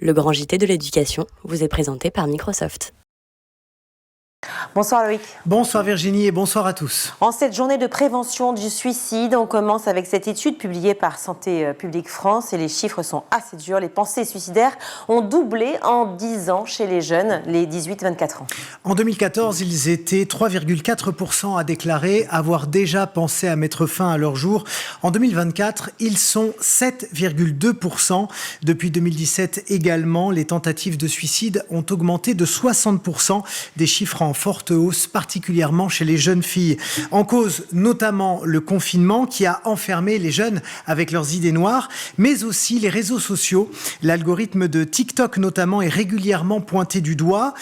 Le grand JT de l'éducation vous est présenté par Microsoft. Bonsoir Loïc. Bonsoir Virginie et bonsoir à tous. En cette journée de prévention du suicide, on commence avec cette étude publiée par Santé publique France et les chiffres sont assez durs. Les pensées suicidaires ont doublé en 10 ans chez les jeunes, les 18-24 ans. En 2014, ils étaient 3,4% à déclarer avoir déjà pensé à mettre fin à leur jour. En 2024, ils sont 7,2%. Depuis 2017 également, les tentatives de suicide ont augmenté de 60%, des chiffres en forte hausse, particulièrement chez les jeunes filles. En cause, notamment le confinement qui a enfermé les jeunes avec leurs idées noires, mais aussi les réseaux sociaux. L'algorithme de TikTok notamment est régulièrement pointé du doigt,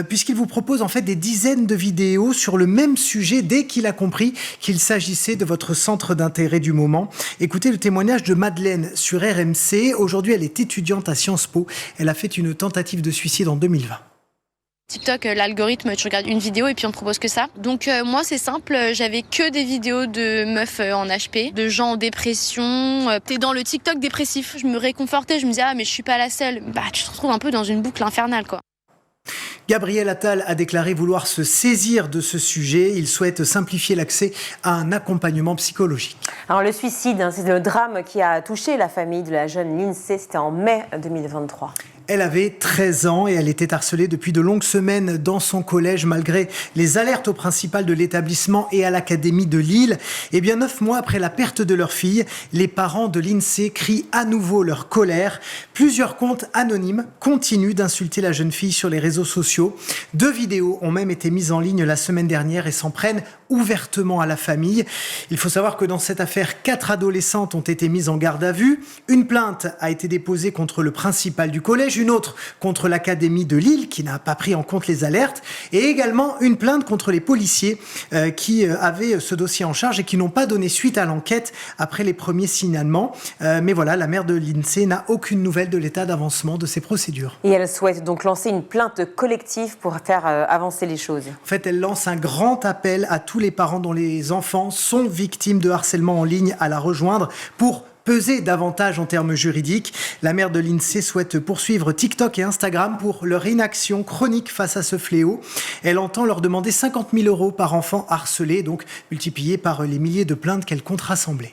puisqu'il vous propose en fait des dizaines de vidéos sur le même sujet dès qu'il a compris qu'il s'agissait de votre centre d'intérêt du moment. Écoutez le témoignage de Madeleine sur RMC. Aujourd'hui, elle est étudiante à Sciences Po. Elle a fait une tentative de suicide en 2020. TikTok, l'algorithme, tu regardes une vidéo et puis on te propose que ça. Donc moi c'est simple, j'avais que des vidéos de meufs en HP, de gens en dépression. T'es dans le TikTok dépressif. Je me réconfortais, je me disais mais je suis pas la seule. Tu te retrouves un peu dans une boucle infernale quoi. Gabriel Attal a déclaré vouloir se saisir de ce sujet. Il souhaite simplifier l'accès à un accompagnement psychologique. Alors le suicide, c'est le drame qui a touché la famille de la jeune Lindsay. C'était en mai 2023. Elle avait 13 ans et elle était harcelée depuis de longues semaines dans son collège malgré les alertes au principal de l'établissement et à l'académie de Lille. Et bien 9 mois après la perte de leur fille, les parents de Lindsay crient à nouveau leur colère. Plusieurs comptes anonymes continuent d'insulter la jeune fille sur les réseaux sociaux. 2 vidéos ont même été mises en ligne la semaine dernière et s'en prennent ouvertement à la famille. Il faut savoir que dans cette affaire, 4 adolescentes ont été mises en garde à vue. Une plainte a été déposée contre le principal du collège, une autre contre l'académie de Lille qui n'a pas pris en compte les alertes et également une plainte contre les policiers qui avaient ce dossier en charge et qui n'ont pas donné suite à l'enquête après les premiers signalements. Mais voilà, la mère de Lindsay n'a aucune nouvelle de l'état d'avancement de ces procédures. Et elle souhaite donc lancer une plainte collective pour faire avancer les choses. En fait, elle lance un grand appel à tous les parents dont les enfants sont victimes de harcèlement en ligne à la rejoindre pour peser davantage en termes juridiques. La mère de Lindsay souhaite poursuivre TikTok et Instagram pour leur inaction chronique face à ce fléau. Elle entend leur demander 50 000 € par enfant harcelé, donc multiplié par les milliers de plaintes qu'elle compte rassembler.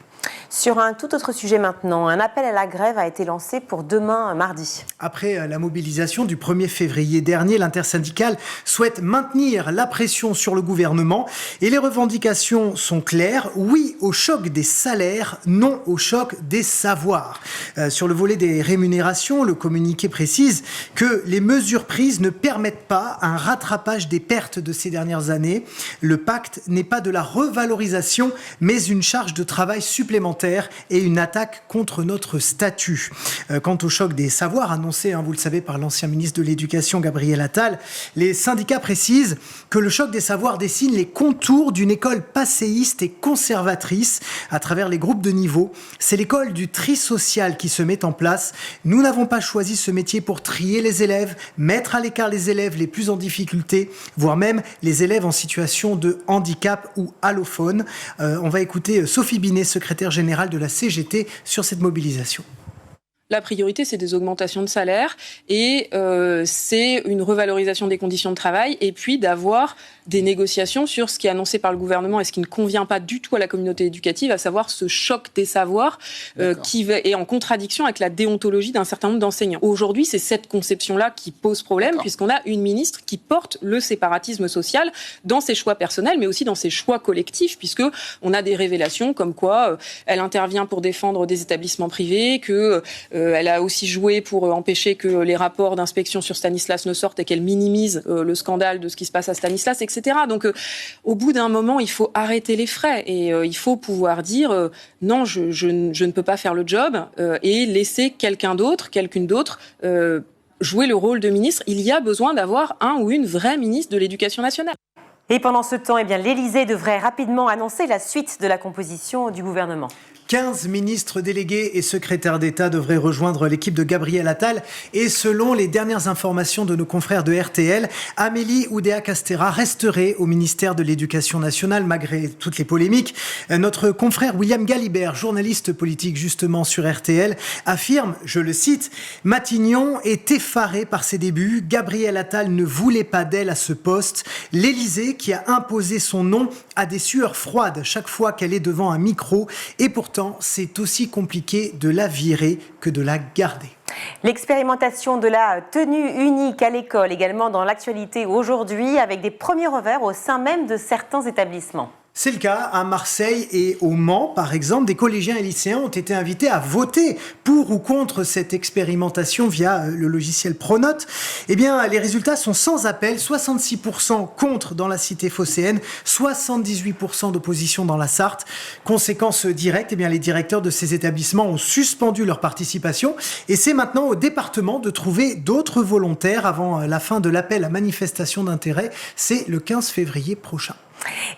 Sur un tout autre sujet maintenant, un appel à la grève a été lancé pour demain mardi. Après la mobilisation du 1er février dernier, l'intersyndicale souhaite maintenir la pression sur le gouvernement et les revendications sont claires. Oui au choc des salaires, non au choc des savoirs. Sur le volet des rémunérations, le communiqué précise que les mesures prises ne permettent pas un rattrapage des pertes de ces dernières années. Le pacte n'est pas de la revalorisation, mais une charge de travail supplémentaire et une attaque contre notre statut. Quant au choc des savoirs annoncé, vous le savez, par l'ancien ministre de l'Éducation Gabriel Attal, les syndicats précisent que le choc des savoirs dessine les contours d'une école passéiste et conservatrice à travers les groupes de niveau. C'est l'école du tri social qui se met en place. Nous n'avons pas choisi ce métier pour trier les élèves, mettre à l'écart les élèves les plus en difficulté, voire même les élèves en situation de handicap ou allophones. On va écouter Sophie Binet, secrétaire générale de la CGT, sur cette mobilisation. La priorité, c'est des augmentations de salaire et c'est une revalorisation des conditions de travail et puis d'avoir des négociations sur ce qui est annoncé par le gouvernement et ce qui ne convient pas du tout à la communauté éducative, à savoir ce choc des savoirs qui est en contradiction avec la déontologie d'un certain nombre d'enseignants. Aujourd'hui, c'est cette conception-là qui pose problème puisqu'on a une ministre qui porte le séparatisme social dans ses choix personnels mais aussi dans ses choix collectifs puisque on a des révélations comme quoi elle intervient pour défendre des établissements privés, que elle a aussi joué pour empêcher que les rapports d'inspection sur Stanislas ne sortent et qu'elle minimise le scandale de ce qui se passe à Stanislas, etc. Donc, au bout d'un moment, il faut arrêter les frais et il faut pouvoir dire non, je ne peux pas faire le job et laisser quelqu'un d'autre, quelqu'une d'autre jouer le rôle de ministre. Il y a besoin d'avoir un ou une vraie ministre de l'Éducation nationale. Et pendant ce temps, l'Élysée devrait rapidement annoncer la suite de la composition du gouvernement. 15 ministres délégués et secrétaires d'État devraient rejoindre l'équipe de Gabriel Attal. Et selon les dernières informations de nos confrères de RTL, Amélie Oudéa-Castéra resterait au ministère de l'Éducation nationale malgré toutes les polémiques. Notre confrère William Galibert, journaliste politique justement sur RTL, affirme, je le cite, « Matignon est effaré par ses débuts. Gabriel Attal ne voulait pas d'elle à ce poste. L'Élysée, qui a imposé son nom, a des sueurs froides chaque fois qu'elle est devant un micro. Et pourtant, c'est aussi compliqué de la virer que de la garder. » L'expérimentation de la tenue unique à l'école, également dans l'actualité aujourd'hui, avec des premiers revers au sein même de certains établissements. C'est le cas à Marseille et au Mans, par exemple. Des collégiens et lycéens ont été invités à voter pour ou contre cette expérimentation via le logiciel Pronote. Eh bien, les résultats sont sans appel. 66% contre dans la cité phocéenne, 78% d'opposition dans la Sarthe. Conséquence directe, eh bien, les directeurs de ces établissements ont suspendu leur participation. Et c'est maintenant au département de trouver d'autres volontaires avant la fin de l'appel à manifestation d'intérêt. C'est le 15 février prochain.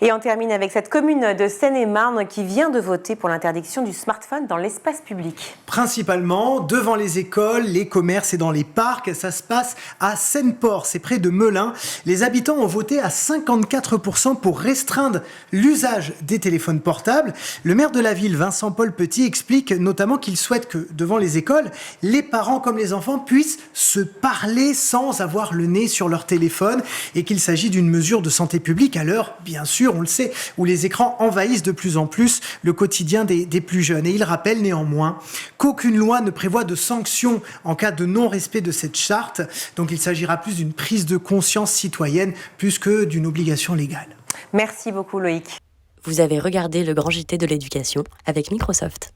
Et on termine avec cette commune de Seine-et-Marne qui vient de voter pour l'interdiction du smartphone dans l'espace public. Principalement devant les écoles, les commerces et dans les parcs. Ça se passe à Seine-Port, c'est près de Melun. Les habitants ont voté à 54% pour restreindre l'usage des téléphones portables. Le maire de la ville, Vincent-Paul Petit, explique notamment qu'il souhaite que devant les écoles, les parents comme les enfants puissent se parler sans avoir le nez sur leur téléphone et qu'il s'agit d'une mesure de santé publique à l'heure, bien sûr, on le sait, où les écrans envahissent de plus en plus le quotidien des plus jeunes. Et il rappelle néanmoins qu'aucune loi ne prévoit de sanctions en cas de non-respect de cette charte. Donc il s'agira plus d'une prise de conscience citoyenne plus que d'une obligation légale. Merci beaucoup Loïc. Vous avez regardé le Grand JT de l'éducation avec Microsoft.